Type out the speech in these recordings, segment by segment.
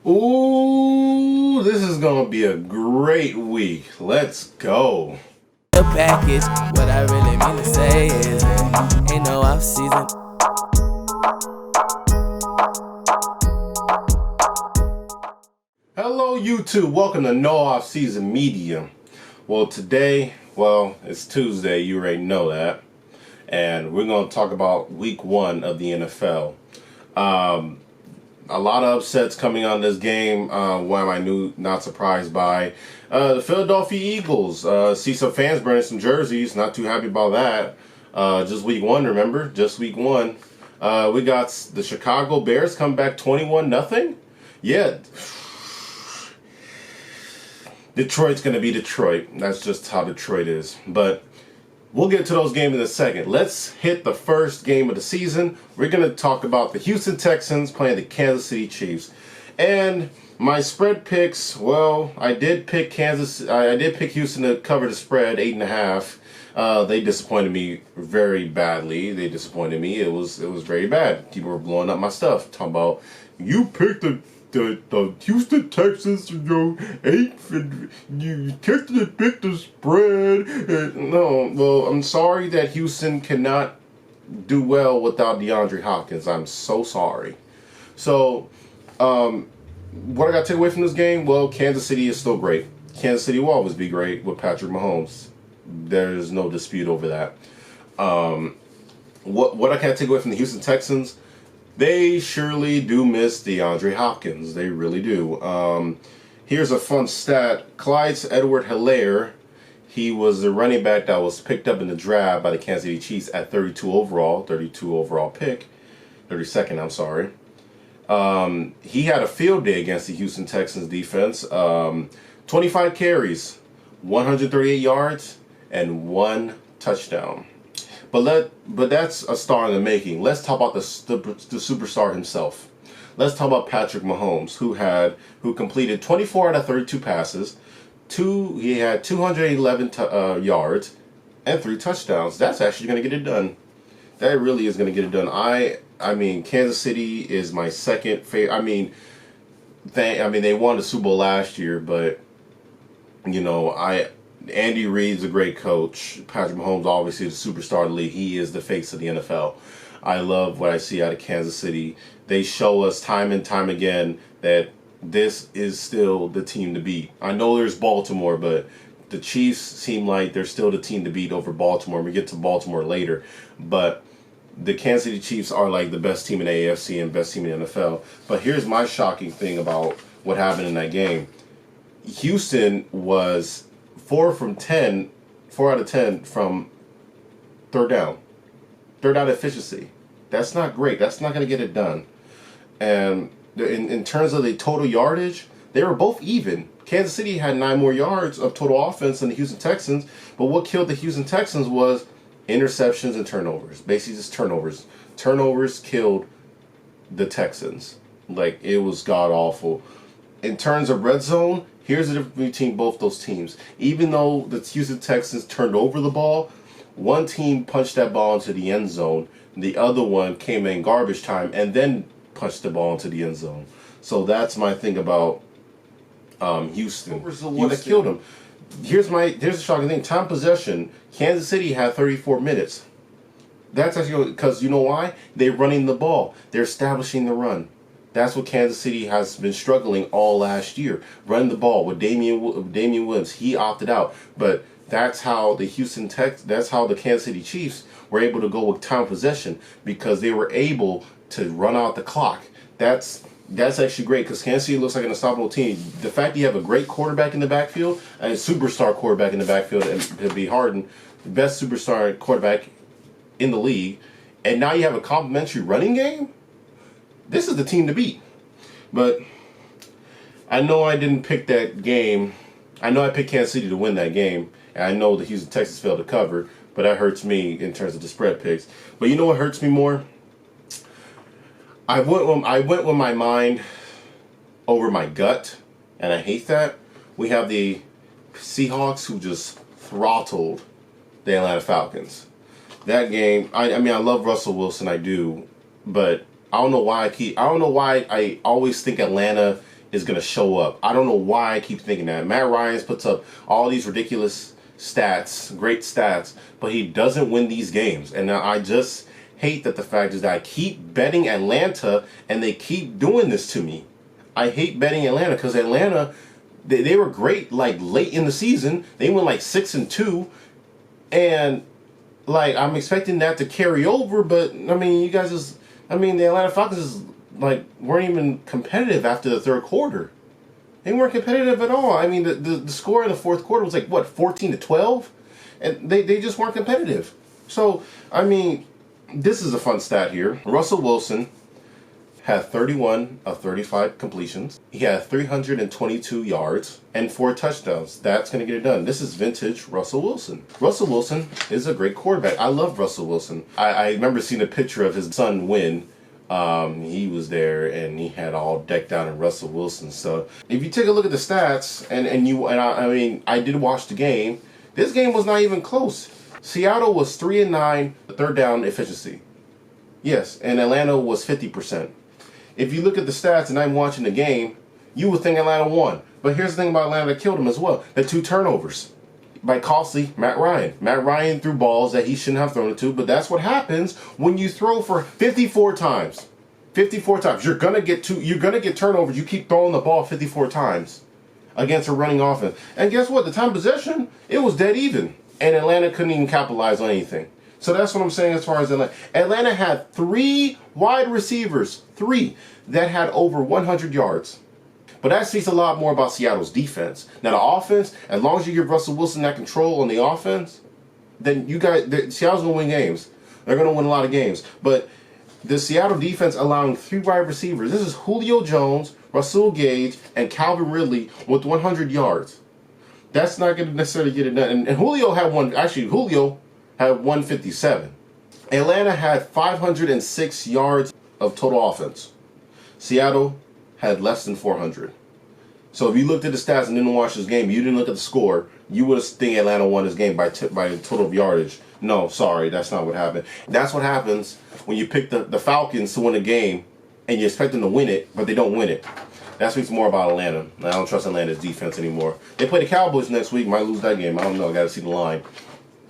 Ooh, this is gonna be a great week. Let's go. The package, what I really mean to say is, ain't no off season. Hello, YouTube. Welcome to No Off Season Media. Well, today, it's Tuesday. You already know that, and we're gonna talk about Week 1 of the NFL. A lot of upsets coming on this game. One I knew, not surprised by. The Philadelphia Eagles. See some fans burning some jerseys. Not too happy about that. Just Week 1, remember? Just Week 1. We got the Chicago Bears come back 21-0. Yeah. Detroit's going to be Detroit. That's just how Detroit is. But we'll get to those games in a second. Let's hit the first game of the season. We're going to talk about the Houston Texans playing the Kansas City Chiefs. And my spread picks, I did pick Houston to cover the spread, 8.5. They disappointed me very badly. They disappointed me. It was very bad. People were blowing up my stuff, talking about, you picked the Houston Texans, you Texans picked the spread. No, I'm sorry that Houston cannot do well without DeAndre Hopkins. I'm so sorry. So, what I got to take away from this game? Well, Kansas City is still great. Kansas City will always be great with Patrick Mahomes. There's no dispute over that. What I can't take away from the Houston Texans? They surely do miss DeAndre Hopkins. They really do. Here's a fun stat. Clyde Edwards-Helaire, he was the running back that was picked up in the draft by the Kansas City Chiefs at 32 overall pick. 32nd, I'm sorry. He had a field day against the Houston Texans defense. 25 carries, 138 yards, and 1 touchdown. But that's a star in the making. Let's talk about the superstar himself. Let's talk about Patrick Mahomes, who completed 24 out of 32 passes. He had 211 yards and 3 touchdowns. That's actually going to get it done. That really is going to get it done. I mean, Kansas City is my second favorite. They won the Super Bowl last year, but Andy Reid's a great coach. Patrick Mahomes, obviously, is a superstar of the league. He is the face of the NFL. I love what I see out of Kansas City. They show us time and time again that this is still the team to beat. I know there's Baltimore, but the Chiefs seem like they're still the team to beat over Baltimore. We get to Baltimore later. But the Kansas City Chiefs are like the best team in the AFC and best team in the NFL. But here's my shocking thing about what happened in that game. Houston was 4 out of 10 from third down efficiency. That's not great. That's not going to get it done. And in terms of the total yardage, they were both even. Kansas City had 9 more yards of total offense than the Houston Texans, but what killed the Houston Texans was interceptions and turnovers. Basically just turnovers. Turnovers killed the Texans. Like, it was god-awful. In terms of red zone, here's the difference between both those teams. Even though the Houston Texans turned over the ball, one team punched that ball into the end zone. The other one came in garbage time and then punched the ball into the end zone. So that's my thing about Houston. That killed them. Here's the shocking thing. Time possession. Kansas City had 34 minutes. That's actually because you know why? They're running the ball. They're establishing the run. That's what Kansas City has been struggling all last year. Running the ball with Damian Williams. He opted out. But that's how the Kansas City Chiefs were able to go with time possession, because they were able to run out the clock. That's actually great, because Kansas City looks like an unstoppable team. The fact that you have a great quarterback in the backfield, and a superstar quarterback in the backfield, and to be Harden, the best superstar quarterback in the league, and now you have a complimentary running game. This is the team to beat. But I know I didn't pick that game. I know I picked Kansas City to win that game. And I know the Houston Texans failed to cover. But that hurts me in terms of the spread picks. But you know what hurts me more? I went with my mind over my gut. And I hate that. We have the Seahawks who just throttled the Atlanta Falcons. That game, I mean, I love Russell Wilson, I do. But I don't know why I always think Atlanta is going to show up. I don't know why I keep thinking that. Matt Ryan puts up all these ridiculous stats, great stats, but he doesn't win these games. And I just hate that the fact is that I keep betting Atlanta and they keep doing this to me. I hate betting Atlanta because Atlanta, they were great like late in the season. They went like 6-2, and like I'm expecting that to carry over. But I mean, the Atlanta Falcons is like weren't even competitive after the third quarter. They weren't competitive at all. I mean, the score in the fourth quarter was like what 14-12, and they just weren't competitive. So I mean, this is a fun stat here. Russell Wilson had 31 of 35 completions. He had 322 yards and 4 touchdowns. That's going to get it done. This is vintage Russell Wilson. Russell Wilson is a great quarterback. I love Russell Wilson. I remember seeing a picture of his son win. He was there and he had all decked out in Russell Wilson. So if you take a look at the stats I did watch the game. This game was not even close. Seattle was 3-9 third down efficiency. Yes, and Atlanta was 50%. If you look at the stats and I'm watching the game, you would think Atlanta won. But here's the thing about Atlanta that killed them as well. The 2 turnovers by costly Matt Ryan. Matt Ryan threw balls that he shouldn't have thrown it to, but that's what happens when you throw for 54 times. 54 times. You're gonna get turnovers. You keep throwing the ball 54 times against a running offense. And guess what? The time of possession, it was dead even. And Atlanta couldn't even capitalize on anything. So that's what I'm saying as far as Atlanta. Atlanta had 3 wide receivers, 3, that had over 100 yards. But that speaks a lot more about Seattle's defense. Now the offense, as long as you give Russell Wilson that control on the offense, then Seattle's going to win games. They're going to win a lot of games. But the Seattle defense allowing 3 wide receivers. This is Julio Jones, Russell Gage, and Calvin Ridley with 100 yards. That's not going to necessarily get it done. And Julio had 157. Atlanta had 506 yards of total offense. Seattle had less than 400. So if you looked at the stats and didn't watch this game, you didn't look at the score, you would have think Atlanta won this game by total of yardage. No, sorry, that's not what happened. That's what happens when you pick the Falcons to win a game and you expect them to win it, but they don't win it. That speaks more about Atlanta. I don't trust Atlanta's defense anymore. They play the Cowboys next week. Might lose that game. I don't know. I got to see the line.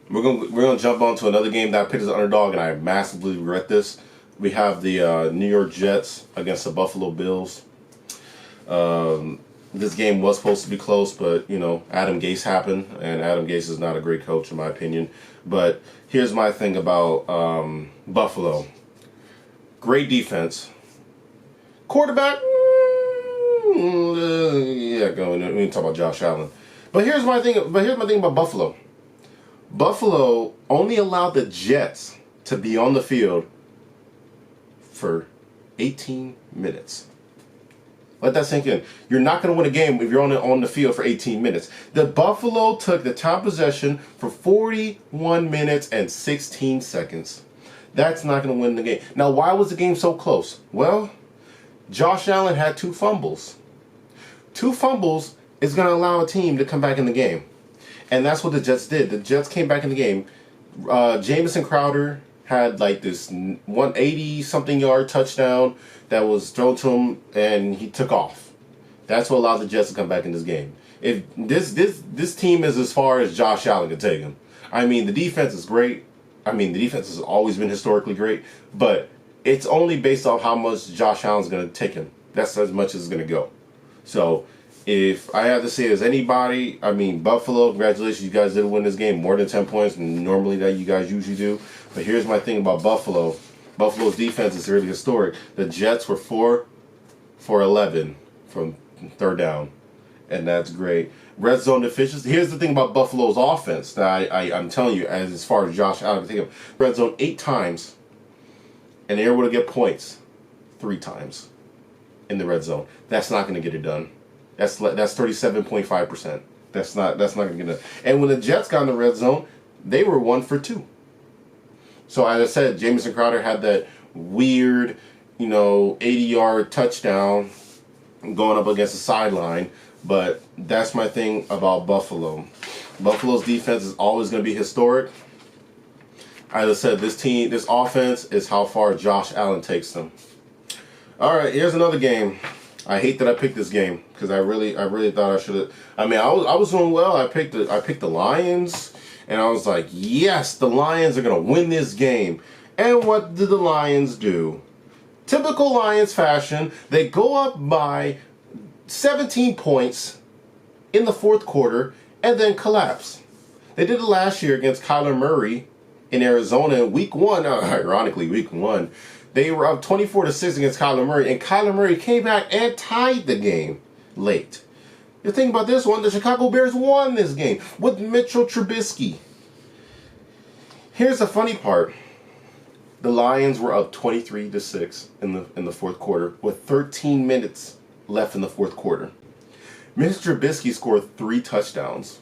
We're gonna jump on to another game that I picked as an underdog, and I massively regret this. We have the New York Jets against the Buffalo Bills. This game was supposed to be close, but Adam Gase happened, and Adam Gase is not a great coach in my opinion. But here's my thing about Buffalo. Great defense. Quarterback. We can talk about Josh Allen. But here's my thing about Buffalo. Buffalo only allowed the Jets to be on the field for 18 minutes. Let that sink in. You're not going to win a game if you're on the field for 18 minutes. The Buffalo took the time possession for 41 minutes and 16 seconds. That's not going to win the game. Now, why was the game so close? Well, Josh Allen had 2 fumbles. 2 fumbles is going to allow a team to come back in the game. And that's what the Jets did. The Jets came back in the game. Jamison Crowder had like this 180-something yard touchdown that was thrown to him, and he took off. That's what allowed the Jets to come back in this game. If this team is as far as Josh Allen can take them. I mean, the defense is great. I mean, the defense has always been historically great, but it's only based off how much Josh Allen's going to take him. That's as much as it's going to go. So if I have to say as anybody, I mean, Buffalo, congratulations, you guys did win this game. More than 10 points normally that you guys usually do. But here's my thing about Buffalo. Buffalo's defense is really historic. The Jets were 4 for 11 from third down. And that's great. Red zone efficiency. Here's the thing about Buffalo's offense that I'm telling you, as far as Josh Allen can take him. Red zone 8 times. And they're able to get points 3 times in the red zone. That's not going to get it done. That's 37.5%. That's not going to get it done. And when the Jets got in the red zone, they were 1 for 2. So as I said, Jamison Crowder had that weird, 80-yard touchdown going up against the sideline. But that's my thing about Buffalo. Buffalo's defense is always going to be historic. As I said, this offense is how far Josh Allen takes them. All right, here's another game. I hate that I picked this game because I really thought I should have. I mean, I was doing well. I picked the Lions, and I was like, yes, the Lions are gonna win this game. And what did the Lions do? Typical Lions fashion, they go up by 17 points in the fourth quarter and then collapse. They did it last year against Kyler Murray in Arizona in week 1. Ironically, week 1. They were up 24-6 against Kyler Murray, and Kyler Murray came back and tied the game late. The thing about this one, the Chicago Bears won this game with Mitchell Trubisky. Here's the funny part. The Lions were up 23-6 in the fourth quarter with 13 minutes left in the fourth quarter. Mr. Trubisky scored 3 touchdowns.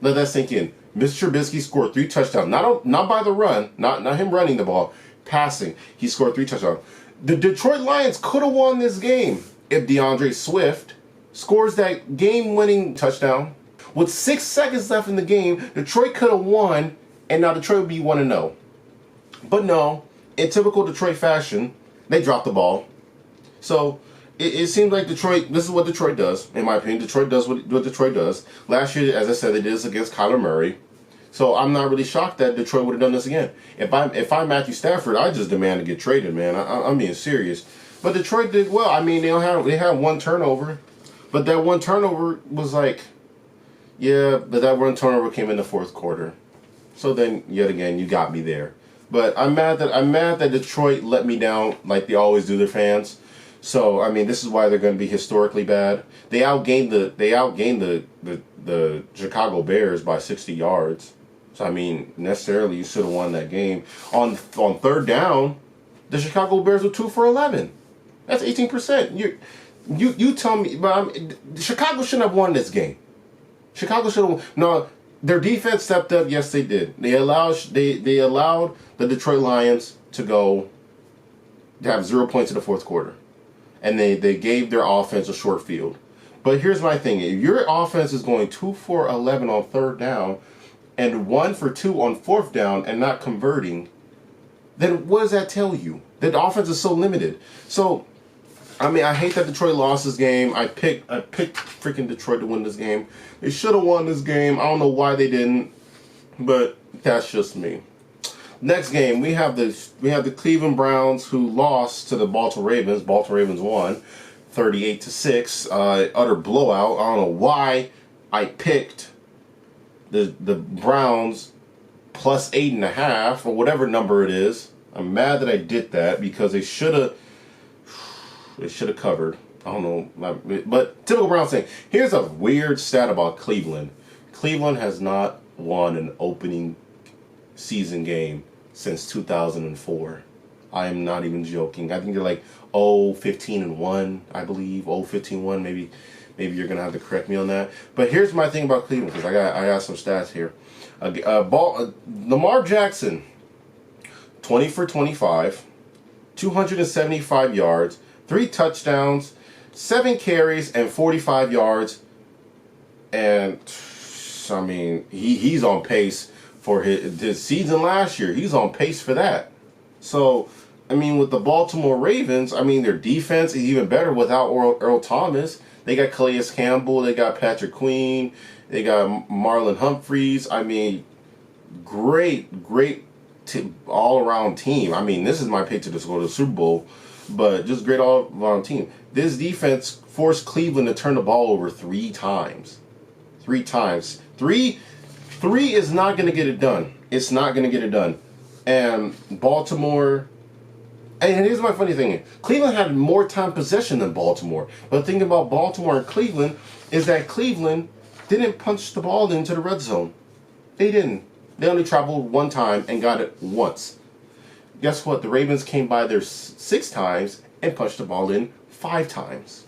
Let that sink in. Mr. Trubisky scored 3 touchdowns. Not by the run, not him running the ball. Passing, he scored 3 touchdowns. The Detroit Lions could have won this game if DeAndre Swift scores that game-winning touchdown. With 6 seconds left in the game, Detroit could have won, and now Detroit would be 1-0. But no, in typical Detroit fashion, they dropped the ball. So it seems like Detroit, this is what Detroit does, in my opinion. Detroit does what Detroit does. Last year, as I said, they did this against Kyler Murray. So I'm not really shocked that Detroit would have done this again. If I'm Matthew Stafford, I just demand to get traded, man. I'm being serious. But Detroit did well. I mean, they had 1 turnover, but that 1 turnover was like, yeah, but that 1 turnover came in the fourth quarter. So then, yet again, you got me there. But I'm mad that Detroit let me down like they always do their fans. So I mean, this is why they're going to be historically bad. They outgained the Chicago Bears by 60 yards. So, I mean, necessarily you should have won that game. On third down, the Chicago Bears were 2 for 11. That's 18%. You tell me, but Chicago shouldn't have won this game. Chicago should have. No, their defense stepped up. Yes, they did. They allowed the Detroit Lions to have 0 points in the fourth quarter, and they gave their offense a short field. But here's my thing: if your offense is going 2 for 11 on third down, and 1 for 2 on fourth down and not converting, then what does that tell you? That the offense is so limited. So, I mean, I hate that Detroit lost this game. I picked freaking Detroit to win this game. They should have won this game. I don't know why they didn't, but that's just me. Next game, we have the Cleveland Browns, who lost to the Baltimore Ravens. Baltimore Ravens won 38-6. Utter blowout. I don't know why I picked the Browns plus 8.5 or whatever number it is. I'm mad that I did that because they should have covered. I don't know, but typical Browns thing. Here's a weird stat about Cleveland. Cleveland has not won an opening season game since 2004. I am not even joking. I think they're like 15-1, I believe. 15-1, maybe. Maybe you're gonna have to correct me on that. But here's my thing about Cleveland, because I got some stats here. Lamar Jackson, 20 for 25, 275 yards, 3 touchdowns, 7 carries, and 45 yards. And I mean, he's on pace for his season last year. He's on pace for that. So, I mean, with the Baltimore Ravens, I mean, their defense is even better without Earl Thomas. They got Calais Campbell. They got Patrick Queen. They got Marlon Humphreys. I mean, great all-around team. I mean, this is my pick to go to the Super Bowl, but just great all-around team. This defense forced Cleveland to turn the ball over 3 times. 3 times. Three is not going to get it done. It's not going to get it done. And Baltimore... And here's my funny thing. Cleveland had more time possession than Baltimore. But the thing about Baltimore and Cleveland is that Cleveland didn't punch the ball into the red zone. They didn't. They only traveled 1 time and got it once. Guess what? The Ravens came by there 6 times and punched the ball in 5 times.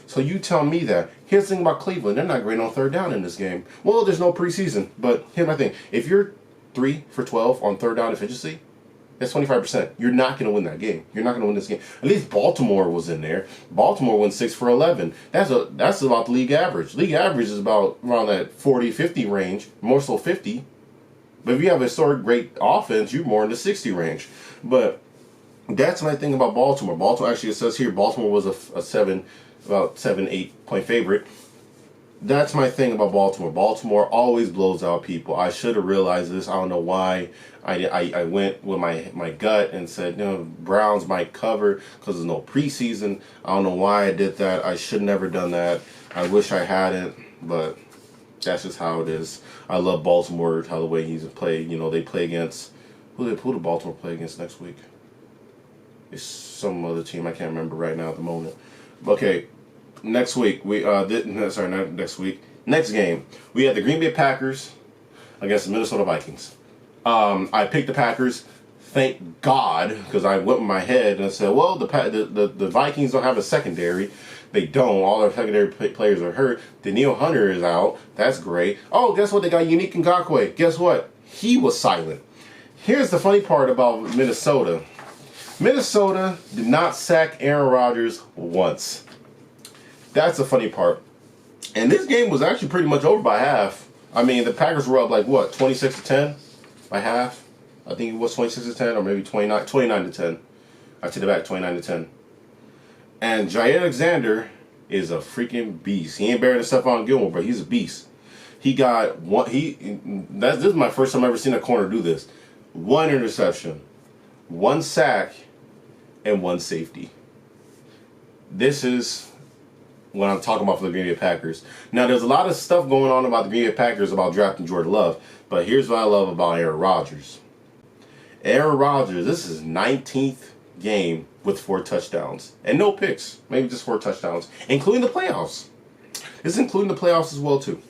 So you tell me that. Here's the thing about Cleveland. They're not great on third down in this game. Well, there's no preseason. But here's my thing. If you're 3 for 12 on third down efficiency, that's 25%. You're not going to win that game. You're not going to win this game. At least Baltimore was in there. Baltimore went 6 for 11. That's about the league average. League average is about around that 40-50 range, more so 50. But if you have a historic great offense, you're more in the 60 range. But That's my thing about Baltimore. Baltimore, actually, it says here Baltimore was a 8 point favorite. That's my thing about Baltimore. Baltimore always blows out people. I should have realized this. I don't know why. I went with my gut and said, Browns might cover because there's no preseason. I don't know why I did that. I should never done that. I wish I hadn't, but that's just how it is. I love Baltimore, how the way he's played. They play against who do Baltimore play against next week? It's some other team I can't remember right now at the moment. Okay, next week not next week. Next game we had the Green Bay Packers against the Minnesota Vikings. I picked the Packers. Thank God, because I went in my head and said, well, the Vikings don't have a secondary. They don't. All their secondary players are hurt. Daniil Hunter is out. That's great. Oh, guess what? They got Unique Ngakoue. Guess what? He was silent. Here's the funny part about Minnesota. Minnesota did not sack Aaron Rodgers once. That's the funny part. And this game was actually pretty much over by half. I mean, the Packers were up 26-10 by half. I think it was 26-10 or maybe 29-10. I take it back, 29-10. And Jair Alexander is a freaking beast. He ain't better than Stephon Gilmore, but he's a beast. He got one. This is my first time I've ever seen a corner do this. 1 interception, 1 sack, and 1 safety. This is what I'm talking about for the Green Bay Packers. Now, there's a lot of stuff going on about the Green Bay Packers about drafting Jordan Love, but here's what I love about Aaron Rodgers. Aaron Rodgers, this is his 19th game with 4 touchdowns and no picks, maybe just 4 touchdowns, including the playoffs. This is including the playoffs as well too.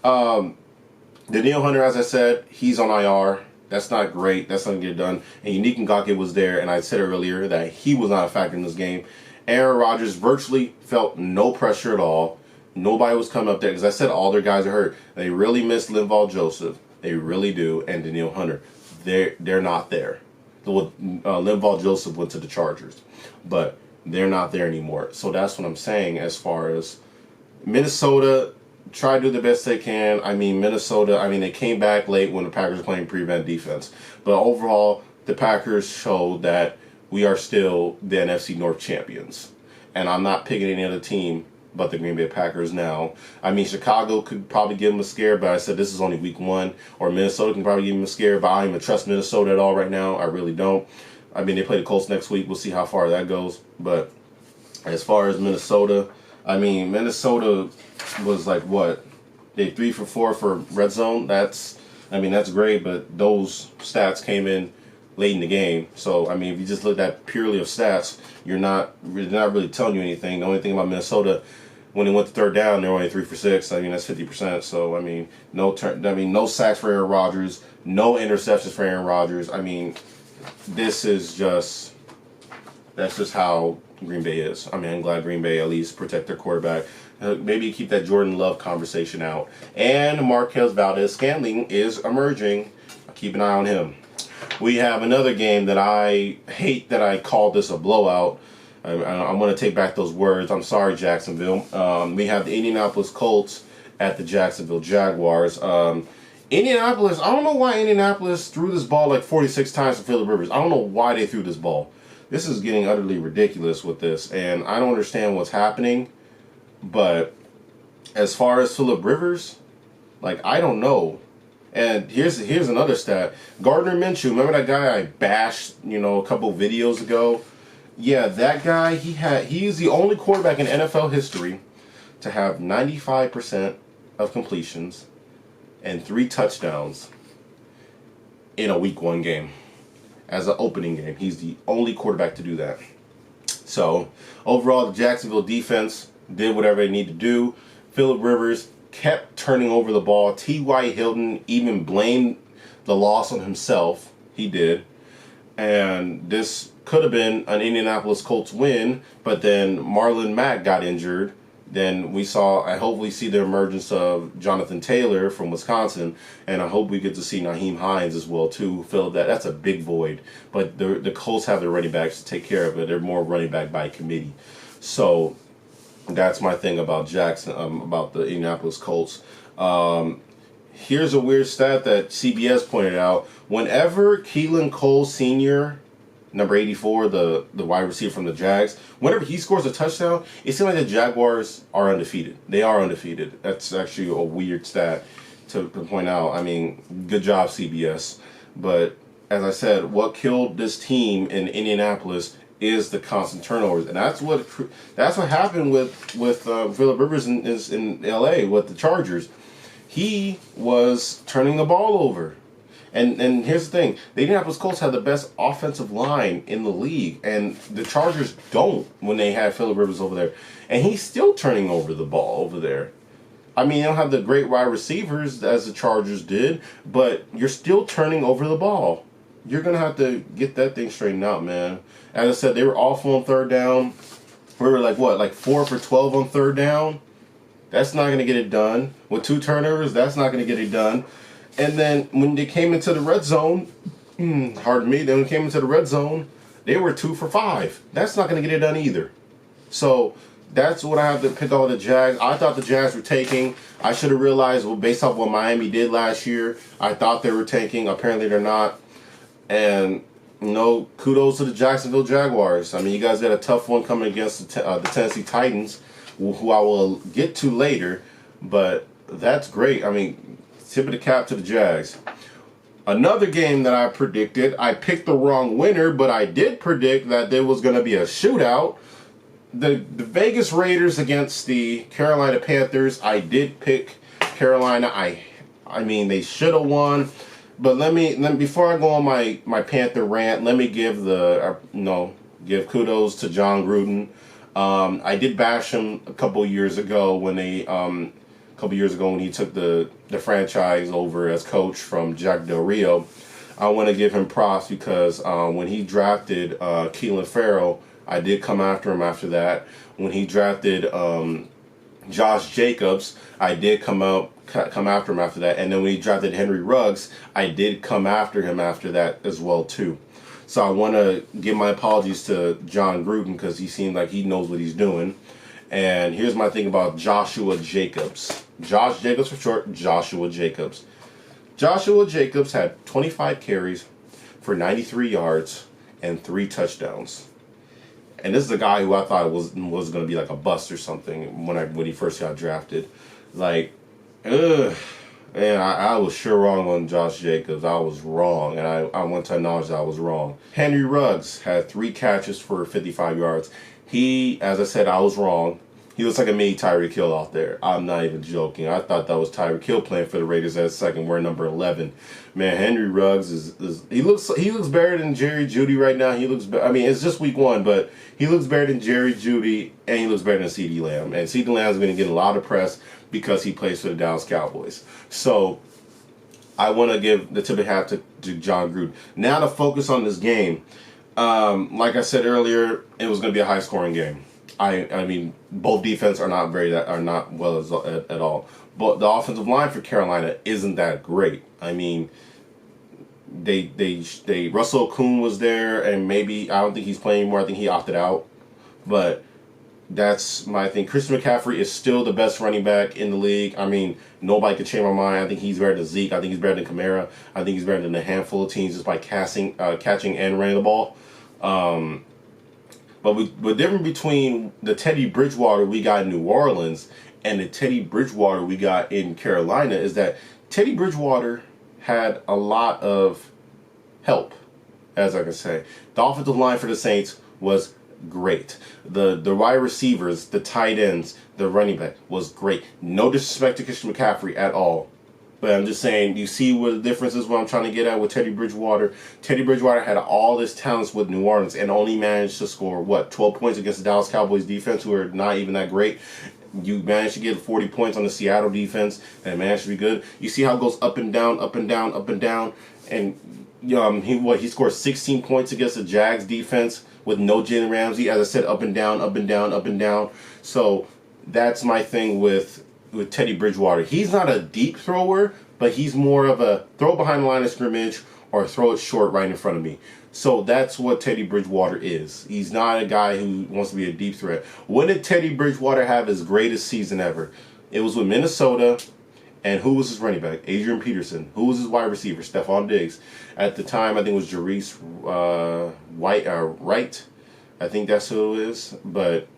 Daniil Hunter, as I said, he's on IR. That's not great. That's not going to get done. And Unique Ngakoue was there, and I said earlier that he was not a factor in this game. Aaron Rodgers virtually felt no pressure at all. Nobody was coming up there because I said all their guys are hurt. They really miss Linval Joseph. They really do. And Daniil Hunter. They're not there. Linval Joseph went to the Chargers. But they're not there anymore. So that's what I'm saying as far as Minnesota try to do the best they can. Minnesota, they came back late when the Packers were playing prevent defense. But overall, the Packers showed that we are still the NFC North champions. And I'm not picking any other team but the Green Bay Packers now. Chicago could probably give them a scare, but I said this is only week 1. Or Minnesota can probably give them a scare, but I don't even trust Minnesota at all right now. I really don't. They play the Colts next week. We'll see how far that goes. But as far as Minnesota, Minnesota was They 3 for 4 for red zone. That's great, but those stats came in late in the game. So if you just look at purely of stats, they're not really telling you anything. The only thing about Minnesota, when they went to third down, they're only 3 for 6. That's 50%. So no sacks for Aaron Rodgers, no interceptions for Aaron Rodgers. That's just how Green Bay is. I'm glad Green Bay at least protect their quarterback. Maybe keep that Jordan Love conversation out. And Marquez Valdez-Scantling is emerging. Keep an eye on him. We have another game that I hate that I called this a blowout. I'm going to take back those words. I'm sorry, Jacksonville. We have the Indianapolis Colts at the Jacksonville Jaguars. Indianapolis, I don't know why Indianapolis threw this ball 46 times to Phillip Rivers. I don't know why they threw this ball. This is getting utterly ridiculous with this, and I don't understand what's happening. But as far as Phillip Rivers, I don't know. And here's another stat. Gardner Minshew, remember that guy I bashed, a couple videos ago? Yeah, that guy, he's the only quarterback in NFL history to have 95% of completions and 3 touchdowns in a week 1 game. As an opening game. He's the only quarterback to do that. So, overall, the Jacksonville defense did whatever they needed to do. Phillip Rivers kept turning over the ball. T.Y. Hilton even blamed the loss on himself. He did. And this could have been an Indianapolis Colts win, but then Marlon Mack got injured. Then I hope we see the emergence of Jonathan Taylor from Wisconsin, and I hope we get to see Nyheim Hines as well too. Fill that's a big void. But the Colts have their running backs to take care of it. They're more running back by committee. So that's my thing about about the Indianapolis Colts. Here's a weird stat that CBS pointed out. Whenever Keelan Cole Sr. number 84, the wide receiver from the Jags. Whenever he scores a touchdown, it seems like the Jaguars are undefeated. They are undefeated. That's actually a weird stat to point out. I mean, good job, CBS. But as I said, what killed this team in Indianapolis is the constant turnovers, and that's what happened with Phillip Rivers in LA with the Chargers. He was turning the ball over. And here's the thing. The Indianapolis Colts have the best offensive line in the league. And the Chargers don't when they have Phillip Rivers over there. And he's still turning over the ball over there. I mean, you don't have the great wide receivers as the Chargers did, but you're still turning over the ball. You're going to have to get that thing straightened out, man. As I said, they were awful on third down. We were like 4 for 12 on third down. That's not going to get it done. With 2 turnovers, that's not going to get it done. And then when they came into the red zone, then when they came into the red zone, they were 2 for 5. That's not going to get it done either. So that's what I have to pick on the Jags. I thought the Jags were tanking. I should have realized, well, based off what Miami did last year, I thought they were tanking. Apparently they're not. And, kudos to the Jacksonville Jaguars. I mean, you guys got a tough one coming against the Tennessee Titans, who I will get to later. But that's great. I mean, tip of the cap to the Jags. Another game that I predicted, I picked the wrong winner, but I did predict that there was going to be a shootout. The Vegas Raiders against the Carolina Panthers. I did pick Carolina. I mean, they should have won. But let me before I go on my Panther rant, let me give give kudos to John Gruden. I did bash him a couple years ago when he took the franchise over as coach from Jack Del Rio. I want to give him props because when he drafted Keelan Farrell, I did come after him after that. When he drafted Josh Jacobs, I did come after him after that. And then when he drafted Henry Ruggs, I did come after him after that as well too. So I want to give my apologies to John Gruden because he seemed like he knows what he's doing. And here's my thing about Joshua Jacobs. Josh Jacobs for short, Joshua Jacobs. Joshua Jacobs had 25 carries for 93 yards and 3 touchdowns. And this is a guy who I thought was going to be like a bust or something when he first got drafted. Like, man, I was sure wrong on Josh Jacobs. I was wrong, and I want to acknowledge that I was wrong. Henry Ruggs had 3 catches for 55 yards. As I said, I was wrong. He looks like a mini Tyreek Hill out there. I'm not even joking. I thought that was Tyreek Hill playing for the Raiders at second. We're number 11. Man, Henry Ruggs he looks better than Jerry Jeudy right now. It's just week 1, but he looks better than Jerry Jeudy, and he looks better than CeeDee Lamb. And CeeDee Lamb's going to get a lot of press because he plays for the Dallas Cowboys. So I want to give the tip of the hat to John Gruden. Now to focus on this game. Like I said earlier, it was going to be a high-scoring game. I mean, both defense are not well at all. But the offensive line for Carolina isn't that great. I mean, they Russell Okung was there, and maybe I don't think he's playing anymore. I think he opted out. But that's my thing. Christian McCaffrey is still the best running back in the league. I mean, nobody can change my mind. I think he's better than Zeke. I think he's better than Kamara. I think he's better than a handful of teams just by catching and running the ball. But the difference between the Teddy Bridgewater we got in New Orleans and the Teddy Bridgewater we got in Carolina is that Teddy Bridgewater had a lot of help, as I can say. The offensive line for the Saints was great. The wide receivers, the tight ends, the running back was great. No disrespect to Christian McCaffrey at all. But I'm just saying, you see what the difference is, what I'm trying to get at with Teddy Bridgewater. Teddy Bridgewater had all this talents with New Orleans and only managed to score, 12 points against the Dallas Cowboys defense, who are not even that great. You managed to get 40 points on the Seattle defense, and it managed to be good. You see how it goes up and down, up and down, up and down. And he scored 16 points against the Jags defense with no Jalen Ramsey. As I said, up and down, up and down, up and down. So that's my thing with Teddy Bridgewater. He's not a deep thrower, but he's more of a throw behind the line of scrimmage or throw it short right in front of me. So that's what Teddy Bridgewater is. He's not a guy who wants to be a deep threat. When did Teddy Bridgewater have his greatest season ever? It was with Minnesota, And who was his running back? Adrian Peterson. Who was his wide receiver? Stephon Diggs. At the time, I think it was Jarice Wright. I think that's who it is. But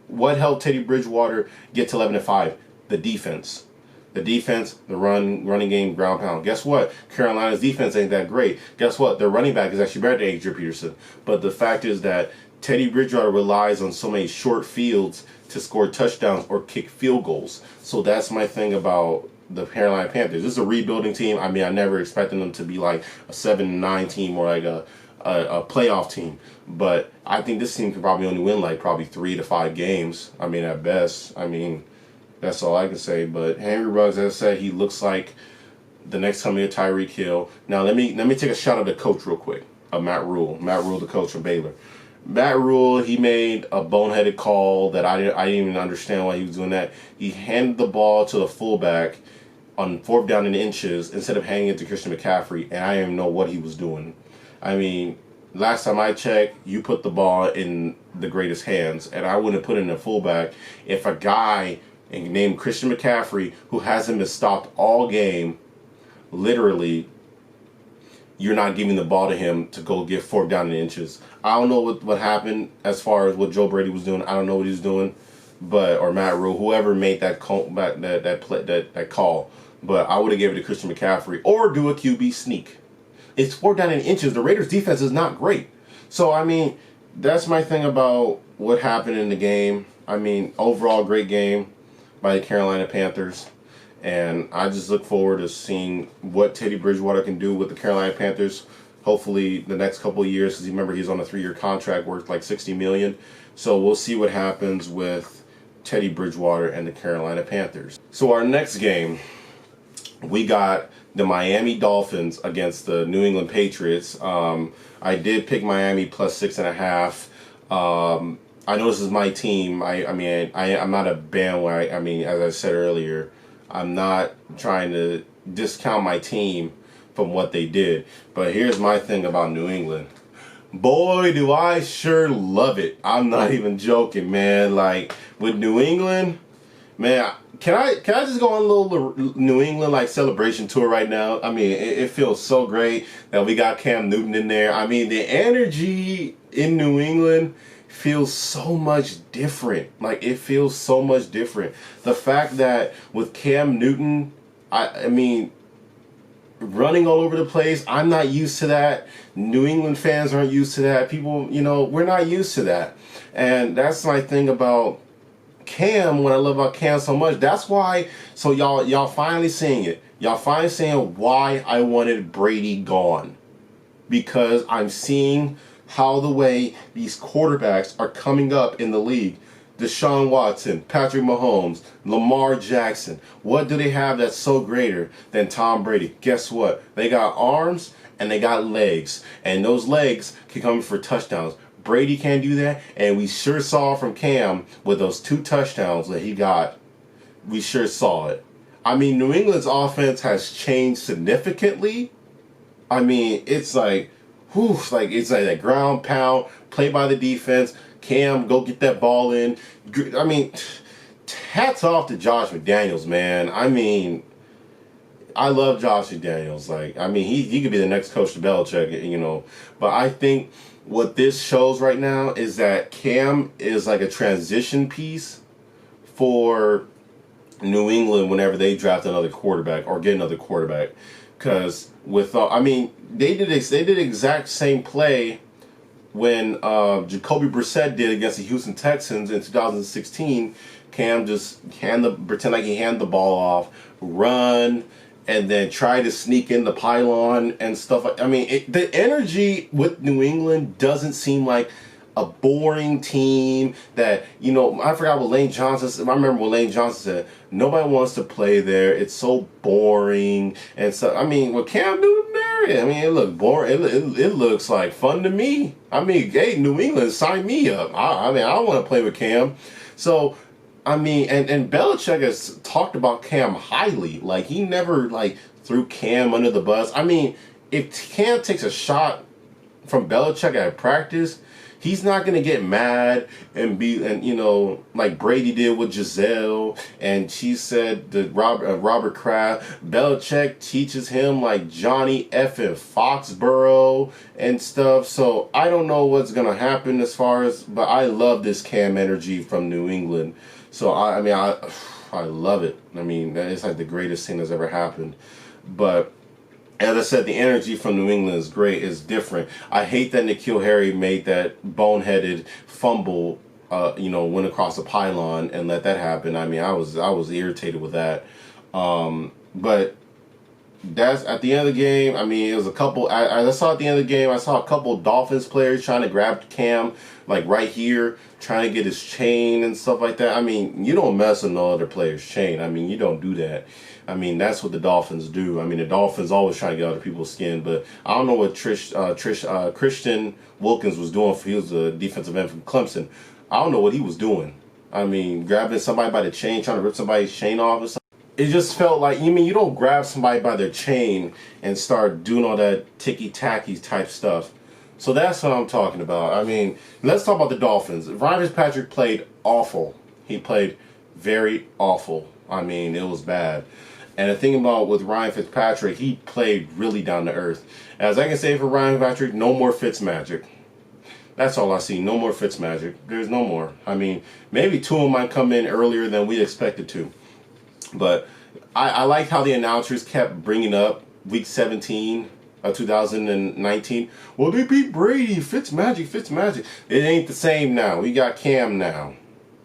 what helped Teddy Bridgewater get to 11-5? The defense. The defense, the running game, ground pound. Guess what? Carolina's defense ain't that great. Guess what? Their running back is actually better than Adrian Peterson. But the fact is that Teddy Bridgewater relies on so many short fields to score touchdowns or kick field goals. So that's my thing about the Carolina Panthers. This is a rebuilding team. I mean, I never expected them to be like a 7-9 team or like a playoff team. But I think this team could probably only win like probably 3 to 5 games. I mean, at best. I mean, that's all I can say. But Henry Ruggs, as I said, he looks like the next coming of Tyreek Hill. Now, let me take a shot at the coach real quick, Matt Rule. Matt Rule, the coach from Baylor. Matt Rule, he made a boneheaded call that I didn't even understand why he was doing that. He handed the ball to the fullback on 4th down and inches instead of handing it to Christian McCaffrey, and I didn't even know what he was doing. I mean, last time I checked, you put the ball in the greatest hands, and I wouldn't put it in the fullback if a guy named Christian McCaffrey, who hasn't been stopped all game, literally, you're not giving the ball to him to go get 4th down and inches. I don't know what happened as far as what Joe Brady was doing. I don't know what he was doing, or Matt Rule, whoever made that call, that call. But I would have given it to Christian McCaffrey or do a QB sneak. It's 4th down and inches. The Raiders' defense is not great. So I mean, that's my thing about what happened in the game. I mean, overall great game by the Carolina Panthers. And I just look forward to seeing what Teddy Bridgewater can do with the Carolina Panthers. Hopefully the next couple of years, because remember he's on a 3-year contract worth like $60 million. So we'll see what happens with Teddy Bridgewater and the Carolina Panthers. So our next game, we got the Miami Dolphins against the New England Patriots. I did pick Miami plus 6.5. I know this is my team. I'm not a bandwagon. I mean, as I said earlier, I'm not trying to discount my team from what they did. But here's my thing about New England. Boy, do I sure love it. I'm not even joking, man. Like, with New England, man, can I just go on a little New England, like, celebration tour right now? I mean, it feels so great that we got Cam Newton in there. I mean, the energy in New England feels so much different. Like, it feels so much different. The fact that with Cam Newton, I mean, running all over the place, I'm not used to that. New England fans aren't used to that. People, we're not used to that. And that's my thing about Cam, what I love about Cam so much. That's why, so y'all finally seeing it. Y'all finally seeing why I wanted Brady gone. Because I'm seeing how the way these quarterbacks are coming up in the league. Deshaun Watson, Patrick Mahomes, Lamar Jackson. What do they have that's so greater than Tom Brady? Guess what? They got arms and they got legs. And those legs can come for touchdowns. Brady can't do that. And we sure saw from Cam with those 2 touchdowns that he got. We sure saw it. I mean, New England's offense has changed significantly. I mean, it's like, it's like that ground pound, play by the defense. Cam, go get that ball in. I mean, hats off to Josh McDaniels, man. I mean, I love Josh McDaniels. Like, I mean, he could be the next coach to Belichick, But I think what this shows right now is that Cam is like a transition piece for New England whenever they draft another quarterback or get another quarterback. Because they did the exact same play when Jacoby Brissett did against the Houston Texans in 2016. Cam just pretend like he handed the ball off, run, and then try to sneak in the pylon and stuff. I mean, the energy with New England doesn't seem like a boring team that, I forgot what Lane Johnson said. I remember what Lane Johnson said. Nobody wants to play there. It's so boring. And so, I mean, with Cam Newton there, I mean, it looked boring. It looks like fun to me. I mean, hey, New England, sign me up. I want to play with Cam. So, I mean, and Belichick has talked about Cam highly. Like, he never, threw Cam under the bus. I mean, if Cam takes a shot from Belichick at practice, He's not gonna get mad and like Brady did with Giselle, and she said that Robert Kraft, Belichick teaches him like Johnny effing Foxborough and stuff. So I don't know what's gonna happen but I love this Cam energy from New England. So I love it. I mean, it's like the greatest thing that's ever happened. But as I said, the energy from New England is great. It's different. I hate that N'Keal Harry made that boneheaded fumble, went across the pylon and let that happen. I mean, I was irritated with that. But that's at the end of the game. I mean, it was a couple. I saw at the end of the game, I saw a couple Dolphins players trying to grab Cam, like right here, trying to get his chain and stuff like that. I mean, you don't mess with no other player's chain. I mean, you don't do that. I mean, that's what the Dolphins do. I mean, the Dolphins always try to get other people's skin, but I don't know what Christian Wilkins was doing. He was a defensive end from Clemson. I don't know what he was doing. I mean, grabbing somebody by the chain, trying to rip somebody's chain off or something. It just felt like, you don't grab somebody by their chain and start doing all that ticky-tacky type stuff. So that's what I'm talking about. I mean, let's talk about the Dolphins. Ryan Fitzpatrick played awful. He played very awful. I mean, it was bad. And the thing about with Ryan Fitzpatrick, he played really down to earth. As I can say for Ryan Fitzpatrick, no more Fitzmagic. That's all I see. No more Fitzmagic. There's no more. I mean, maybe Tua might come in earlier than we expected to. But I like how the announcers kept bringing up Week 17 of 2019. Well, they beat Brady. Fitzmagic. It ain't the same now. We got Cam now.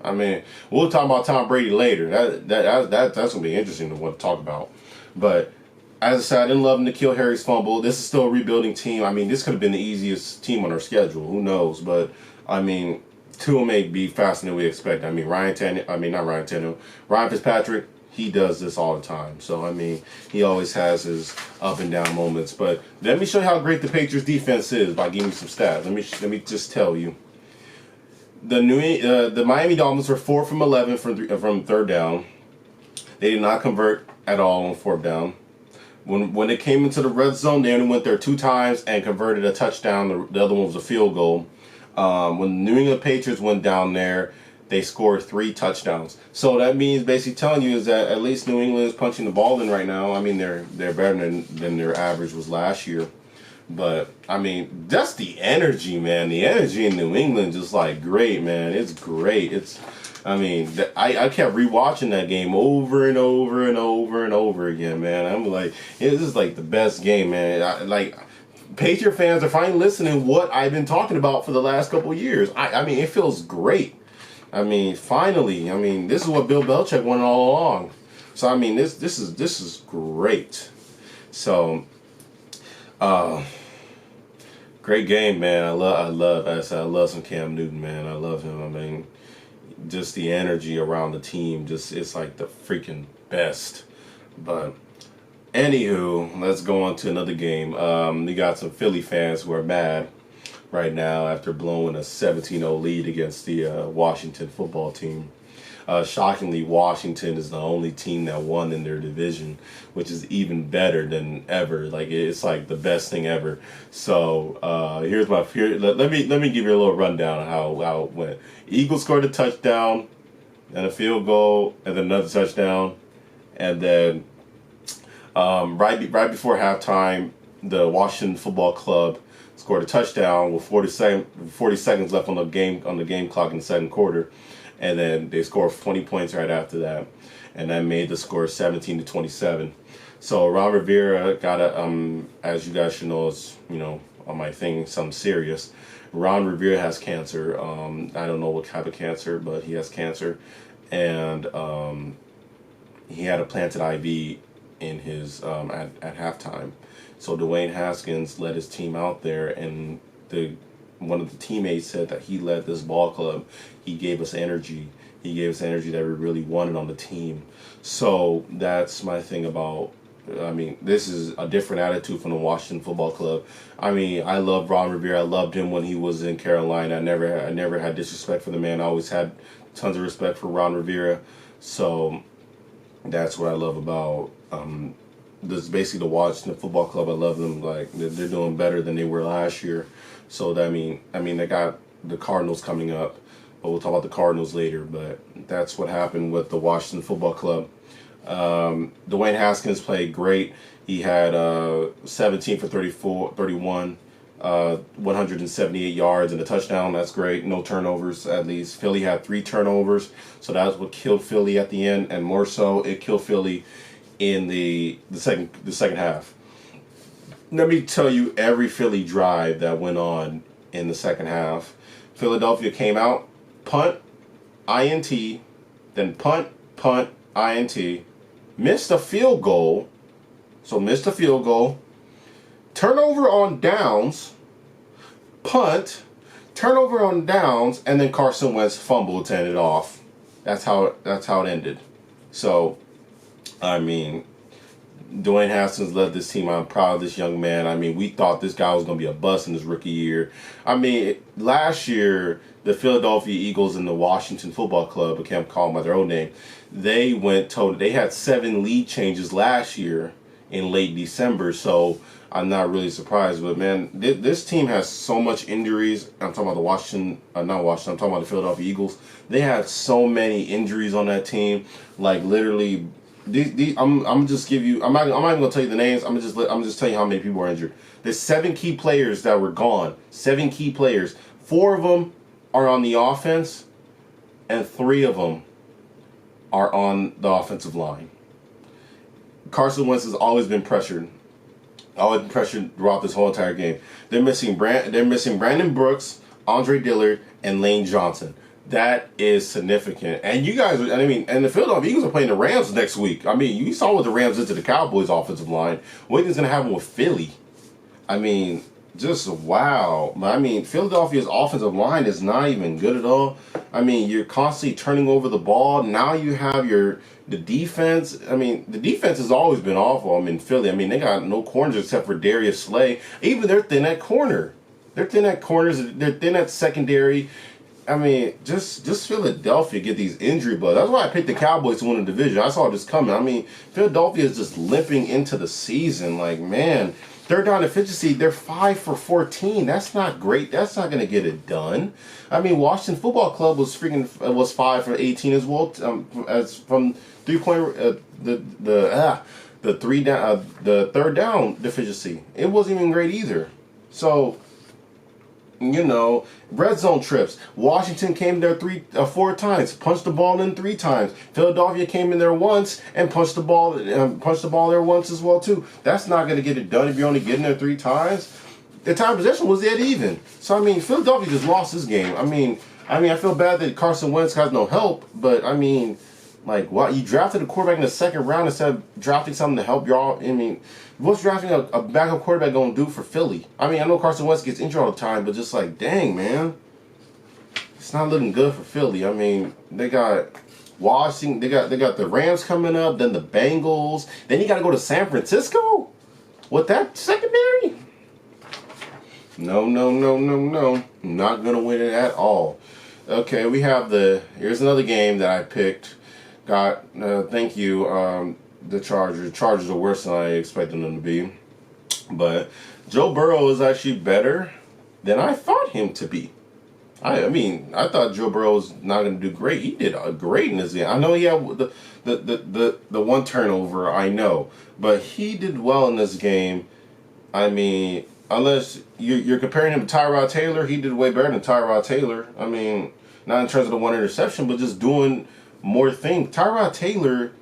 I mean, we'll talk about Tom Brady later. That's gonna be interesting to what to talk about. But as I said, I didn't love N'Keal Harry's fumble. This is still a rebuilding team. I mean, this could have been the easiest team on our schedule. Who knows? But I mean, Tua may be faster than we expect. I mean, Ryan Fitzpatrick. He does this all the time. So, I mean, he always has his up and down moments. But let me show you how great the Patriots defense is by giving you some stats. Let me just tell you. The Miami Dolphins were 4 from 11 from third down. They did not convert at all on fourth down. When it came into the red zone, they only went there 2 times and converted a touchdown. The other one was a field goal. When the New England Patriots went down there, they scored 3 touchdowns. So that means basically telling you is that at least New England is punching the ball in right now. I mean, they're better than their average was last year. But, I mean, that's the energy, man. The energy in New England just, like, great, man. It's great. I kept rewatching that game over and over and over and over again, man. I'm like, this is, like, the best game, man. Patriot fans are finally listening what I've been talking about for the last couple of years. I mean, it feels great. I mean, finally. I mean, this is what Bill Belichick wanted all along. So, I mean, this is great. So, great game, man. I love some Cam Newton, man. I love him. I mean, just the energy around the team, it's like the freaking best. But anywho, let's go on to another game. We got some Philly fans who are mad right now after blowing a 17-0 lead against the Washington football team. Shockingly, Washington is the only team that won in their division, which is even better than ever. Like, it's like the best thing ever. So let me give you a little rundown of how it went. Eagles scored a touchdown and a field goal and then another touchdown, and then right before halftime, the Washington Football Club scored a touchdown with 40 seconds left on the game clock in the second quarter. And then they scored 20 points right after that. And that made the score 17-27. So Ron Rivera got as you guys should know, is, on my thing, something serious. Ron Rivera has cancer. I don't know what type of cancer, but he has cancer. And he had a planted IV in his at halftime. So Dwayne Haskins led his team out there, and one of the teammates said that he led this ball club. He gave us energy. He gave us energy that we really wanted on the team. So that's my thing about, this is a different attitude from the Washington Football Club. I love Ron Rivera. I loved him when he was in Carolina. I never had disrespect for the man. I always had tons of respect for Ron Rivera. So that's what I love about this is basically the Washington Football Club. I love them. Like, they're doing better than they were last year. So they got the Cardinals coming up. But we'll talk about the Cardinals later. But that's what happened with the Washington Football Club. Dwayne Haskins played great. He had 17 for 31, 178 yards and a touchdown. That's great. No turnovers, at least. Philly had 3 turnovers, so that's what killed Philly at the end, and more so, it killed Philly in the second half. Let me tell you every Philly drive that went on in the second half. Philadelphia came out, punt, INT, then punt, INT, missed a field goal. So missed a field goal, turnover on downs, punt, turnover on downs, and then Carson Wentz fumbled to end it off. That's how it ended. So, I mean, Dwayne Haskins led this team. I'm proud of this young man. I mean, we thought this guy was going to be a bust in his rookie year. I mean, last year, the Philadelphia Eagles and the Washington Football Club, I can't call them by their own name, they had 7 lead changes last year in late December, so I'm not really surprised. But man, this team has so much injuries. I'm talking about I'm talking about the Philadelphia Eagles. They have so many injuries on that team. Like literally, I'm just give you. I'm not even gonna tell you the names. I'm just tell you how many people are injured. There's 7 key players that were gone. 7 key players. 4 of them are on the offense, and 3 of them are on the offensive line. Carson Wentz has always been pressured. Throughout this whole entire game. They're missing Brandon Brooks, Andre Dillard, and Lane Johnson. That is significant. And you guys, and the Philadelphia Eagles are playing the Rams next week. I mean, you saw what the Rams did to the Cowboys offensive line. What is going to happen with Philly? I mean, just wow. I mean, Philadelphia's offensive line is not even good at all. I mean, you're constantly turning over the ball. Now you have the defense. I mean, the defense has always been awful. I mean, Philly. I mean, they got no corners except for Darius Slay. Even they're thin at corner. They're thin at corners. They're thin at secondary. I mean, just Philadelphia get these injury bugs. That's why I picked the Cowboys to win the division. I saw this coming. I mean, Philadelphia is just limping into the season. Like, man, third down efficiency, they're 5 for 14. That's not great. That's not going to get it done. I mean, Washington Football Club was 5 for 18 as well, as from 3-point the third down deficiency. It wasn't even great either. So, red zone trips. Washington came there 4 times, punched the ball in 3 times. Philadelphia came in there once and punched the ball there once as well too. That's not going to get it done if you're only getting there 3 times. The time of possession was dead even. So I mean, Philadelphia just lost this game. I mean, I feel bad that Carson Wentz has no help, but I mean, like, what, you drafted a quarterback in the 2nd round instead of drafting something to help y'all. I mean, what's drafting a backup quarterback going to do for Philly? I mean, I know Carson Wentz gets injured all the time, but just like, dang, man. It's not looking good for Philly. I mean, they got Washington, they got the Rams coming up, then the Bengals. Then you got to go to San Francisco with that secondary? No. Not going to win it at all. Okay, we have here's another game that I picked. Thank you, the Chargers. Chargers are worse than I expected them to be. But Joe Burrow is actually better than I thought him to be. I mean, I thought Joe Burrow was not going to do great. He did great in this game. I know he had the one turnover, I know. But he did well in this game. I mean, unless you're comparing him to Tyrod Taylor, he did way better than Tyrod Taylor. I mean, not in terms of the one interception, but just doing more things. Tyrod Taylor,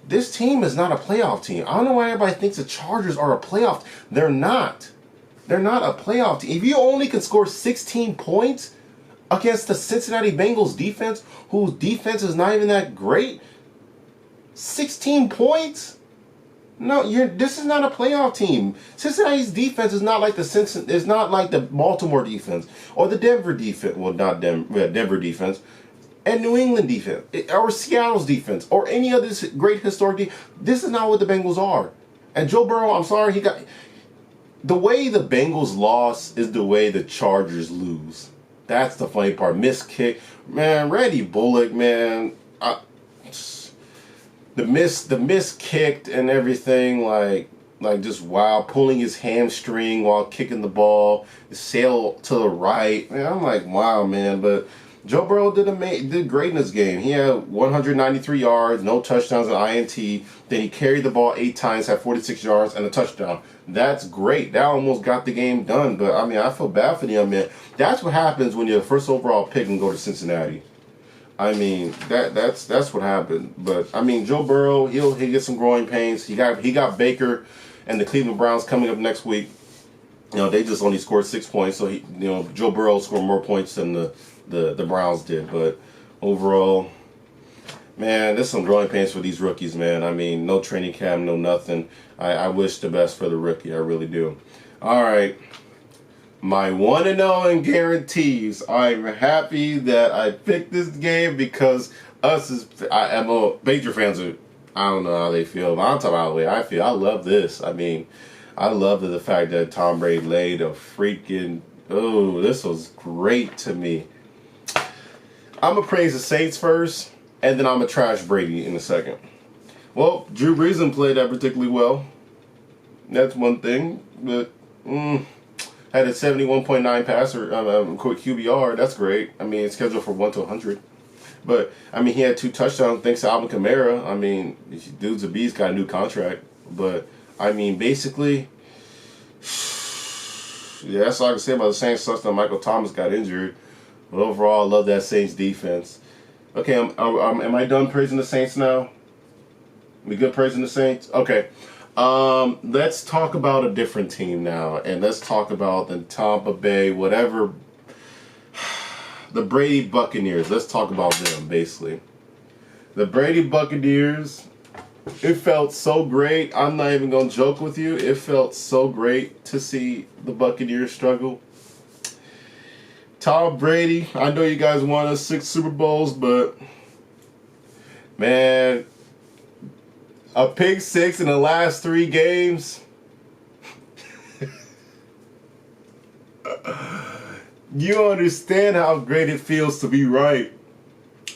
this team is not a playoff team. I don't know why everybody thinks the Chargers are a playoff. They're not. They're not a playoff team. If you only can score 16 points against the Cincinnati Bengals defense, whose defense is not even that great, 16 points? No, this is not a playoff team. Cincinnati's defense is not like the Baltimore defense or the Denver defense. Well, not Denver defense, and New England defense, or Seattle's defense, or any other great historic defense. This is not what the Bengals are. And Joe Burrow, I'm sorry, the way the Bengals lost is the way the Chargers lose. That's the funny part. Missed kick, man. Randy Bullock, man. The miss kicked and everything, like, Like, just wow, pulling his hamstring while kicking the ball, sail to the right. Man, I'm like, wow, man. But Joe Burrow did great in this game. He had 193 yards, no touchdowns, and INT. Then he carried the ball 8 times, had 46 yards, and a touchdown. That's great. That almost got the game done. But, I mean, I feel bad for the young man. That's what happens when you're the first overall pick and go to Cincinnati. I mean, that's what happened. But, I mean, Joe Burrow, he'll get some growing pains. He got Baker and the Cleveland Browns coming up next week. You know, they just only scored 6 points. So, Joe Burrow scored more points than the Browns did. But overall, man, there's some growing pains for these rookies, man. I mean, no training camp, no nothing. I wish the best for the rookie. I really do. All right. My 1-0 in guarantees. I'm happy that I picked this game because Patriot fans I don't know how they feel, but I'm talking about the way I feel. I love this. I mean, I love the fact that Tom Brady laid a freaking, this was great to me. I'm going to praise the Saints first, and then I'm going to trash Brady in a second. Well, Drew Brees didn't play that particularly well. That's one thing. But, had a 71.9 passer, QBR. That's great. I mean, it's scheduled for 1 to 100. But, I mean, he had 2 touchdowns thanks to Alvin Kamara. I mean, dude's a beast, got a new contract. But, I mean, basically, yeah, that's all I can say about the Saints. Sucks that Michael Thomas got injured. But overall, I love that Saints defense. Okay, am I done praising the Saints now? We good praising the Saints? Okay. Let's talk about a different team now. And let's talk about the Tampa Bay, whatever. The Brady Buccaneers. Let's talk about them, basically. The Brady Buccaneers, it felt so great. I'm not even going to joke with you. It felt so great to see the Buccaneers struggle. Tom Brady, I know you guys won us 6 Super Bowls, but, man, a pick 6 in the last 3 games. You understand how great it feels to be right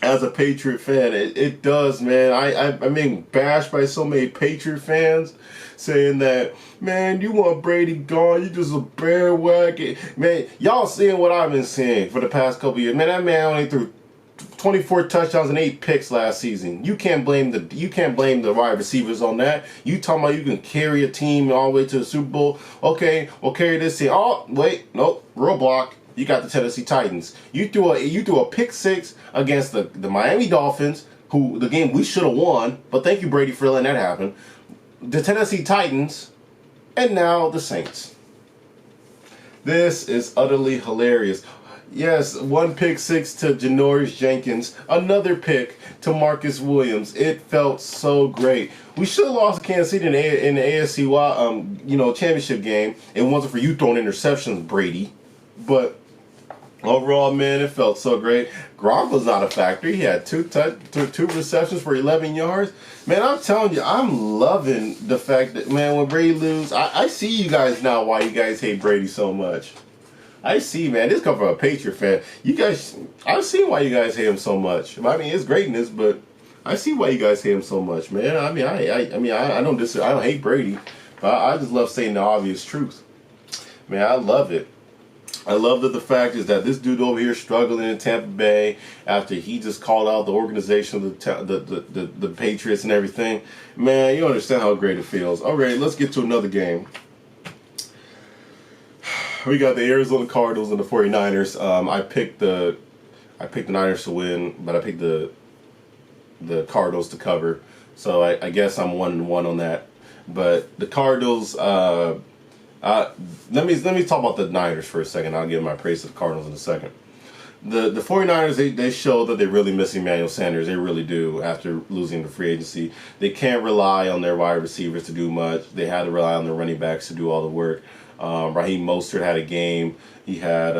as a Patriot fan. It does, man. I'm being bashed by so many Patriot fans saying that, man, you want Brady gone. You just a bear wagon. Man, y'all seeing what I've been seeing for the past couple years. Man, that man only threw 24 touchdowns and 8 picks last season. You can't blame the wide receivers on that. You talking about you can carry a team all the way to the Super Bowl. Okay, we'll carry this team. Oh, wait, nope, roadblock. You got the Tennessee Titans. You threw a pick 6 against the Miami Dolphins, who the game we should have won, but thank you, Brady, for letting that happen. The Tennessee Titans, and now the Saints. This is utterly hilarious. Yes, 1 pick 6 to Janoris Jenkins, another pick to Marcus Williams. It felt so great. We should have lost Kansas City in the AFC championship game. It wasn't for you throwing interceptions, Brady. But overall, man, it felt so great. Gronk was not a factor. He had 2 receptions for 11 yards. Man, I'm telling you, I'm loving the fact that, man, when Brady loses, I see you guys now why you guys hate Brady so much. I see, man. This comes from a Patriot fan. You guys, I've seen why you guys hate him so much. I mean, it's greatness, but I see why you guys hate him so much, man. I mean, I don't hate Brady, but I just love saying the obvious truth. Man, I love it. I love that the fact is that this dude over here struggling in Tampa Bay after he just called out the organization of the Patriots and everything. Man, you understand how great it feels. All right, let's get to another game. We got the Arizona Cardinals and the 49ers. I picked the Niners to win, but I picked the Cardinals to cover. So I guess I'm 1-1 on that. But the Cardinals. Let me talk about the Niners for a second. I'll give my praise to the Cardinals in a second. The 49ers, they show that they really miss Emmanuel Sanders. They really do after losing the free agency. They can't rely on their wide receivers to do much. They had to rely on their running backs to do all the work. Raheem Mostert had a game. He had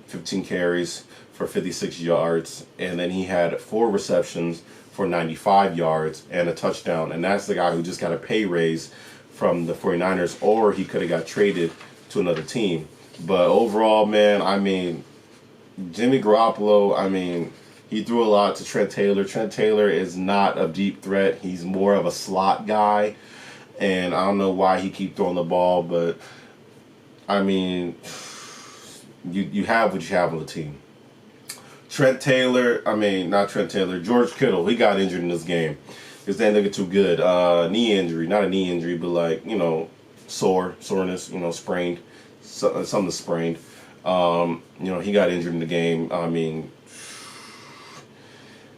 15 carries for 56 yards, and then he had 4 receptions for 95 yards and a touchdown. And that's the guy who just got a pay raise from the 49ers, or he could have got traded to another team. But overall, man, I mean, Jimmy Garoppolo, I mean, he threw a lot to Trent Taylor. Trent Taylor is not a deep threat. He's more of a slot guy. and I don't know why he keep throwing the ball, but I mean, you have what you have on the team. George Kittle, he got injured in this game because they didn't get too good. Knee injury, not a knee injury, but like, soreness, sprained, something sprained. He got injured in the game.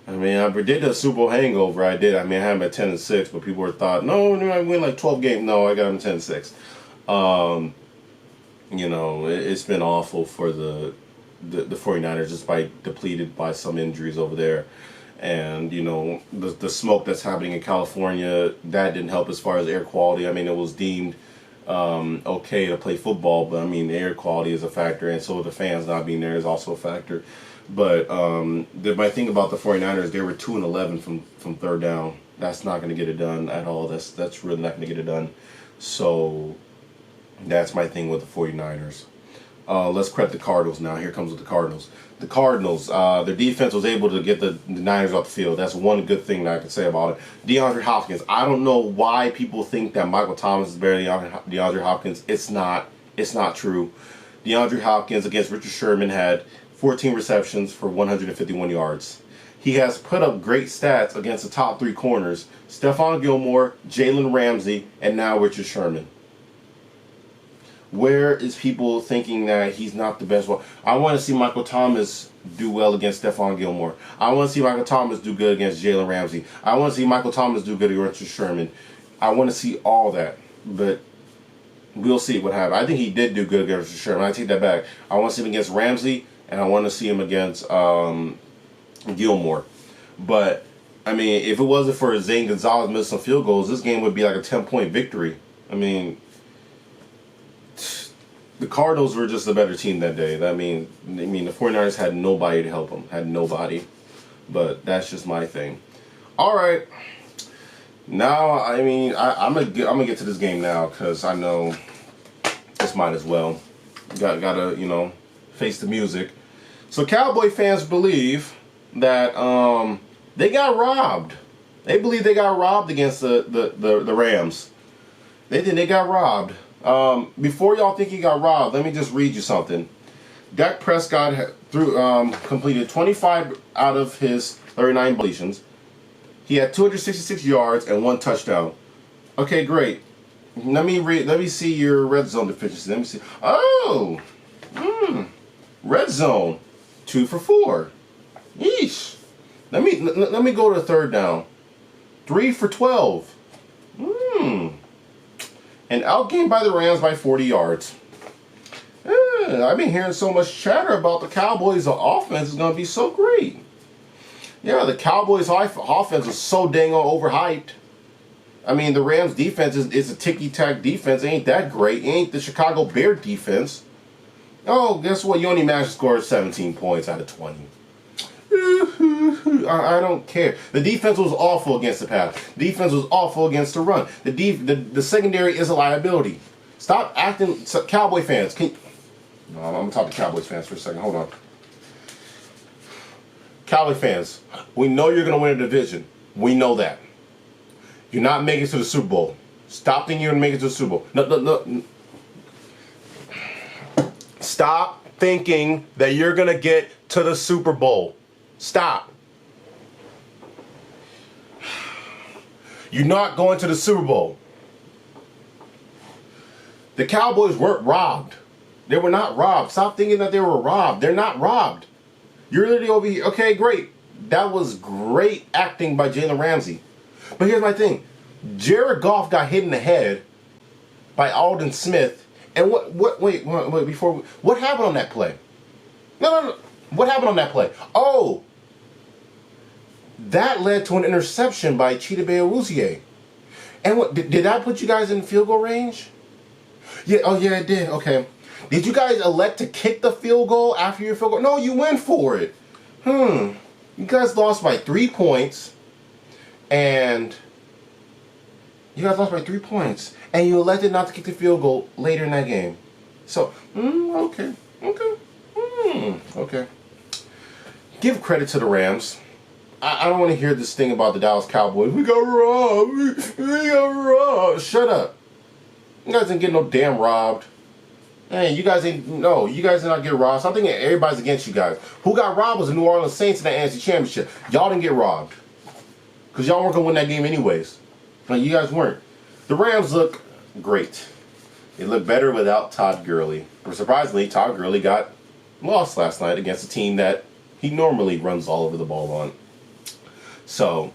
I predicted a Super Bowl hangover. I did. I had him at 10-6, but people thought, no, I win like 12 games. No, I got him 10-6. It's been awful for the 49ers, just depleted by some injuries over there. And, the smoke that's happening in California, that didn't help as far as air quality. It was deemed okay to play football, but the air quality is a factor, and so the fans not being there is also a factor. But my thing about the 49ers, they were 2-11 from third down. That's not going to get it done at all. That's really not going to get it done. So that's my thing with the 49ers. Let's credit the Cardinals now. Here comes with the Cardinals. The Cardinals, their defense was able to get the Niners off the field. That's one good thing that I can say about it. DeAndre Hopkins, I don't know why people think that Michael Thomas is better than DeAndre Hopkins. It's not true. DeAndre Hopkins against Richard Sherman had 14 receptions for 151 yards. He has put up great stats against the top three corners: Stephon Gilmore, Jalen Ramsey, and now Richard Sherman. Where is people thinking that he's not the best one? I want to see Michael Thomas do well against Stephon Gilmore. I want to see Michael Thomas do good against Jalen Ramsey. I want to see Michael Thomas do good against Richard Sherman. I want to see all that, but we'll see what happens. I think he did do good against Richard Sherman. I take that back. I want to see him against Ramsey, and I want to see him against Gilmore. But, if it wasn't for Zane Gonzalez missing some field goals, this game would be like a 10-point victory. The Cardinals were just a better team that day. The 49ers had nobody to help them. Had nobody. But that's just my thing. All right. Now, I'm gonna get to this game now because I know this might as well. Gotta face the music. So Cowboy fans believe that they got robbed. They believe they got robbed against the Rams. They did. They got robbed. Before y'all think he got robbed, let me just read you something. Dak Prescott completed 25 out of his 39 completions. He had 266 yards and 1 touchdown. Okay, great. Let me see your red zone deficiency. Let me see. Oh, red zone, 2 for 4. Yeesh. Let me go to third down. 3 for 12. And outgained by the Rams by 40 yards. I've been hearing so much chatter about the Cowboys' offense is going to be so great. Yeah, the Cowboys' offense is so dang overhyped. The Rams' defense is a ticky-tack defense. It ain't that great. It ain't the Chicago Bear defense. Oh, guess what? You only managed to score 17 points out of 20. I don't care. The defense was awful against the pass. The defense was awful against the run. The secondary is a liability. Stop acting. Cowboy fans, I'm going to talk to Cowboys fans for a second. Hold on. Cowboy fans, we know you're going to win a division. We know that. You're not making it to the Super Bowl. Stop thinking you're going to make it to the Super Bowl. No. Stop thinking that you're going to get to the Super Bowl. Stop. You're not going to the Super Bowl. The Cowboys weren't robbed. They were not robbed. Stop thinking that they were robbed. They're not robbed. You're literally over here. Okay, great. That was great acting by Jalen Ramsey. But here's my thing. Jared Goff got hit in the head by Aldon Smith. And wait, before, what happened on that play? No. What happened on that play? Oh, that led to an interception by Chidobe Awuzie. And what did that put you guys in field goal range? Yeah. Oh, yeah, it did. Okay. Did you guys elect to kick the field goal after your field goal? No, you went for it. You guys lost by 3 points, and you elected not to kick the field goal later in that game. So, okay. Okay. Give credit to the Rams. I don't want to hear this thing about the Dallas Cowboys. We got robbed. We got robbed. Shut up. You guys didn't get no damn robbed. Hey, you guys did not get robbed. So I'm thinking everybody's against you guys. Who got robbed was the New Orleans Saints in the NFC Championship. Y'all didn't get robbed. Because y'all weren't going to win that game anyways. No, you guys weren't. The Rams look great. They look better without Todd Gurley. But surprisingly, Todd Gurley got lost last night against a team that he normally runs all over the ball on. So,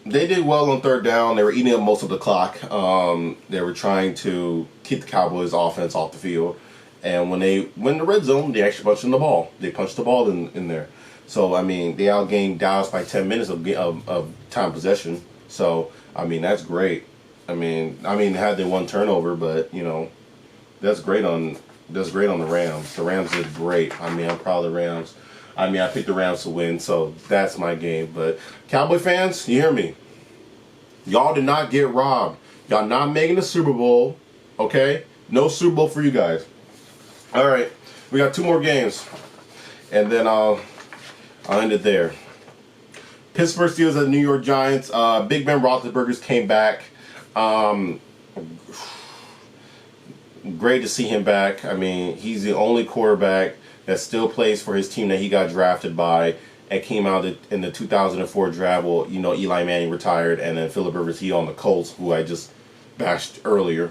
they did well on third down. They were eating up most of the clock. They were trying to keep the Cowboys' offense off the field. And when they went in the red zone, they actually punched in the ball. They punched the ball in there. So, I mean, they outgained Dallas by 10 minutes of time possession. So, I mean, that's great. I mean, they had their one turnover, but, you know, that's great on the Rams. The Rams did great. I mean, I'm proud of the Rams. I mean, I picked the Rams to win, so that's my game. But Cowboy fans, you hear me? Y'all did not get robbed. Y'all not making the Super Bowl, okay? No Super Bowl for you guys. All right, we got 2 more games, and then I'll end it there. Pittsburgh Steelers at the New York Giants. Big Ben Roethlisberger came back. Great to see him back. I mean, he's the only quarterback that still plays for his team that he got drafted by and came out in the 2004 draft. Well, you know, Eli Manning retired, and then Philip Rivers, he on the Colts, who I just bashed earlier.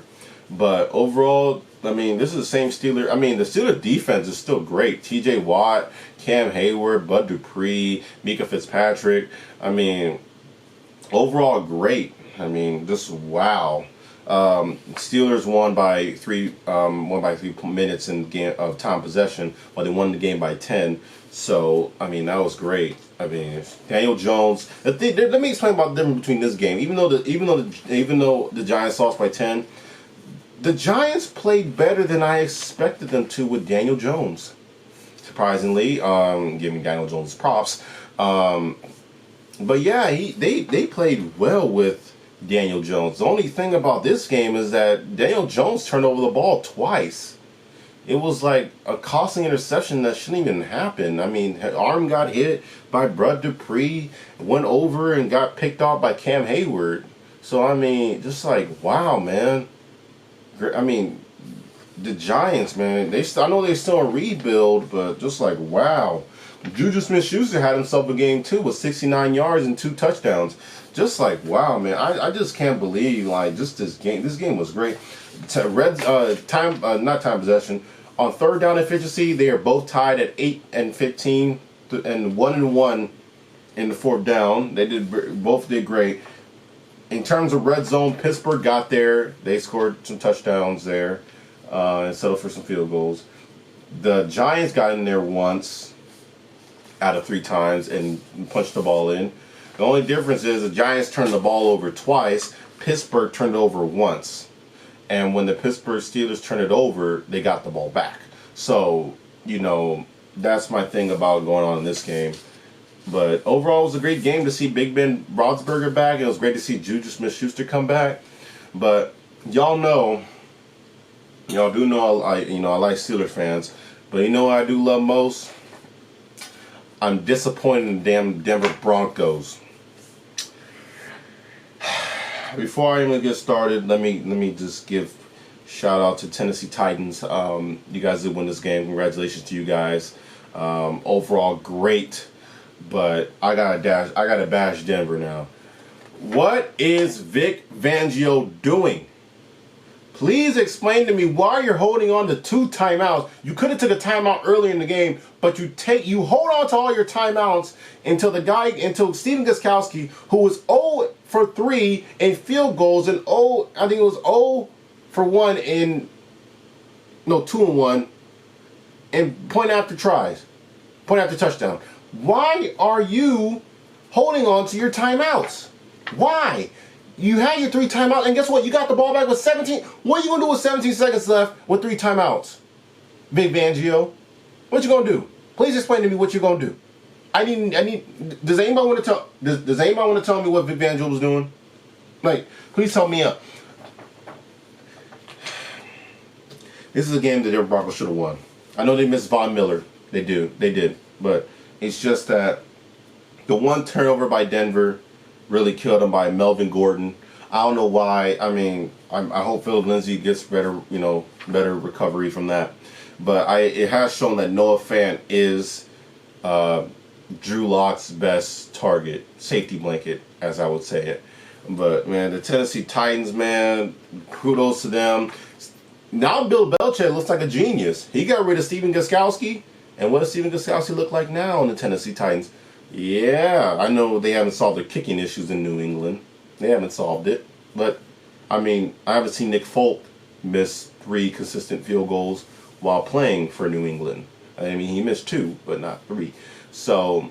But overall, I mean, this is the same Steeler. I mean, the Steeler defense is still great. T.J. Watt, Cam Hayward, Bud Dupree, Mika Fitzpatrick. I mean, overall great. I mean, just wow. Steelers won by 3 minutes in game of time possession, but they won the game by 10. So I mean, that was great. I mean, Daniel Jones. Let me explain about the difference between this game. Even though the Giants lost by 10, the Giants played better than I expected them to with Daniel Jones. Surprisingly, giving Daniel Jones props. But yeah, they played well with Daniel Jones. The only thing about this game is that Daniel Jones turned over the ball twice. It was like a costly interception that shouldn't even happen. I mean, her arm got hit by Bud Dupree, went over and got picked off by Cam Hayward. So, I mean, just like, wow, man. I mean, the Giants, man, I know they're still in rebuild, but just like, wow. Juju Smith-Schuster had himself a game, too, with 69 yards and 2 touchdowns. Just like, wow, man. I just can't believe, like, just this game. This game was great. Not time possession. On third down efficiency, they are both tied at 8 and 15 and 1-1 in the fourth down. Both did great. In terms of red zone, Pittsburgh got there. They scored some touchdowns there and settled for some field goals. The Giants got in there once out of 3 times and punched the ball in. The only difference is the Giants turned the ball over twice. Pittsburgh turned it over once. And when the Pittsburgh Steelers turned it over, they got the ball back. So, you know, that's my thing about going on in this game. But overall, it was a great game to see Big Ben Roethlisberger back. It was great to see Juju Smith-Schuster come back. But y'all do know I like Steelers fans. But you know what I do love most? I'm disappointed in the damn Denver Broncos. Before I even get started, let me just give shout out to Tennessee Titans. You guys did win this game. Congratulations to you guys. Overall, great. But I gotta bash Denver now. What is Vic Fangio doing? Please explain to me why you're holding on to 2 timeouts. You could have took a timeout earlier in the game, but you hold on to all your timeouts until Stephen Gostkowski, who was 0 for 3 in field goals and 0 for 1 in 2 and 1 and point after touchdown. Why are you holding on to your timeouts? Why? You had your 3 timeouts, and guess what? You got the ball back with 17. What are you going to do with 17 seconds left with 3 timeouts? Big Fangio. What you going to do? Please explain to me what you're going to do. I need. Does anybody want to tell me what Vic Fangio was doing? Like, please tell me up. This is a game that the Broncos should have won. I know they missed Von Miller. They did. But it's just that The one turnover by Denver really killed him by Melvin Gordon. I don't know why. I mean, I hope Philip Lindsay gets better, better recovery from that. But it has shown that Noah Fant is Drew Lock's best target, safety blanket, as I would say it. But, man, the Tennessee Titans, man, kudos to them. Now Bill Belichick looks like a genius. He got rid of Steven Gostkowski. And what does Steven Gostkowski look like now in the Tennessee Titans? Yeah, I know they haven't solved their kicking issues in New England. They haven't solved it. But, I mean, I haven't seen Nick Folk miss 3 consistent field goals while playing for New England. I mean, he missed 2, but not 3. So,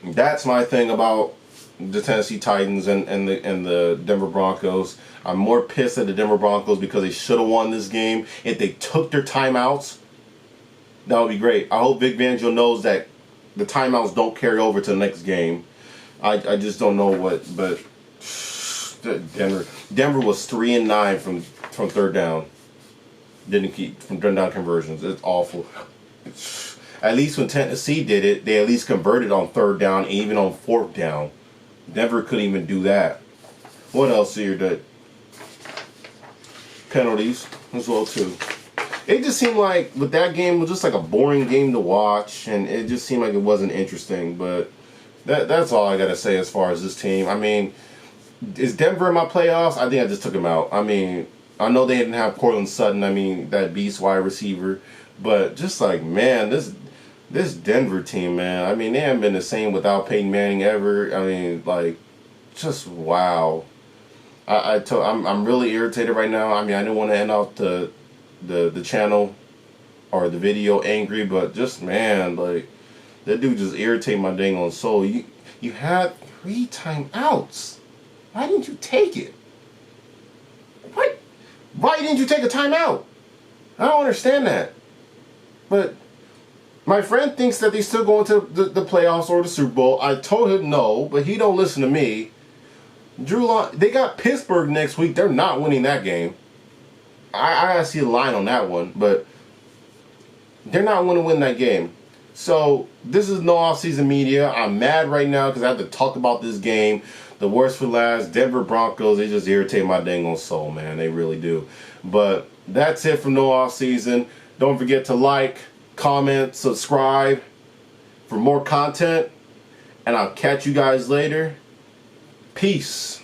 that's my thing about the Tennessee Titans and the Denver Broncos. I'm more pissed at the Denver Broncos because they should have won this game. If they took their timeouts, that would be great. I hope Vic Fangio knows that the timeouts don't carry over to the next game. I just don't know what, but Denver was 3-9 from third down. Didn't keep from third down conversions. It's awful. At least when Tennessee did it, they at least converted on third down and even on fourth down. Denver couldn't even do that. What else here? The penalties as well too. It just seemed like with that game it was just like a boring game to watch, and it just seemed like it wasn't interesting. But that's all I gotta say as far as this team. I mean, is Denver in my playoffs? I think I just took them out. I mean, I know they didn't have Cortland Sutton. I mean, that beast wide receiver, but just like, man, this Denver team, man. I mean, they haven't been the same without Peyton Manning ever. I mean, like, just wow. I'm really irritated right now. I mean, I didn't want to end off the channel or the video angry, but just, man, like, that dude just irritated my dang on soul. You had 3 timeouts. Why didn't you take it? What? Why didn't you take a timeout? I don't understand that. But my friend thinks that they still going to the playoffs or the Super Bowl. I told him no, but he don't listen to me. They got Pittsburgh next week. They're not winning that game. I gotta see a line on that one, but they're not going to win that game. So this is no offseason media. I'm mad right now because I have to talk about this game. The worst for last, Denver Broncos. They just irritate my dang on soul, man. They really do. But that's it from no offseason. Don't forget to like, comment, subscribe for more content, and I'll catch you guys later. Peace.